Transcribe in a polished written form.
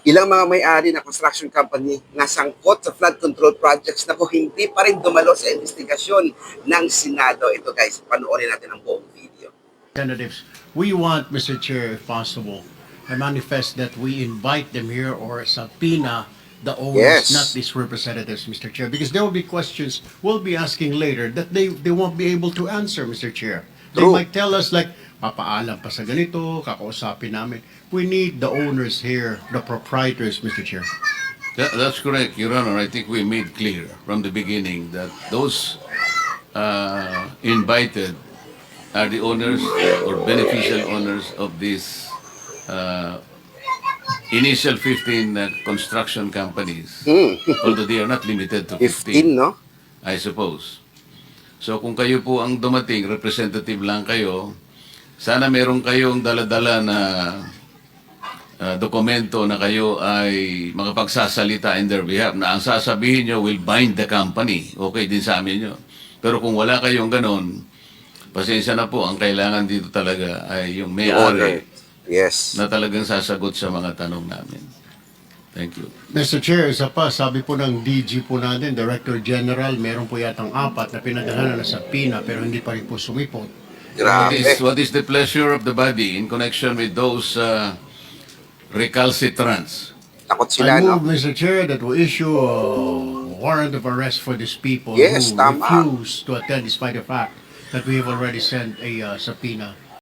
Ilang mga may-ari na construction company na sangkot sa flood control projects na hindi pa rin dumalo sa investigasyon ng Senado. Ito guys, panoorin natin ang buong video. Representatives, we want, Mr. Chair, if possible, I manifest that we invite them here or subpoena the owners, Yes. not these representatives, Mr. Chair, because there will be questions we'll be asking later that they won't be able to answer, Mr. Chair. They True. might tell us like, papaalam pa sa ganito, kakausapin namin. We need the owners here, the proprietors, Mr. Chair. That's correct, Your Honor. I think we made clear from the beginning that those invited are the owners or beneficial owners of these initial 15 construction companies. Although they are not limited to 15, 15, no? I suppose. So kung kayo po ang dumating, representative lang kayo, sana meron kayong daladala na dokumento na kayo ay makapagsasalita in their behalf na ang sasabihin nyo will bind the company. Okay din sa amin yun. Pero kung wala kayong ganon, pasensya na po, ang kailangan dito talaga ay yung may-ari Yes. na talagang sasagot sa mga tanong namin. Thank you. Mr. Chair, isa pa, sabi po ng DG po natin, Director General, meron po yatang 4 na pinadala na sa PINA pero hindi pa rin po sumipot. Grabe. What is the pleasure of the body in connection with those recalcitrants? Takot sila, I no? move, Mr. Chair, that we issue a warrant of arrest for these people Yes, who tama. refuse to attend despite the fact that we have already sent a subpoena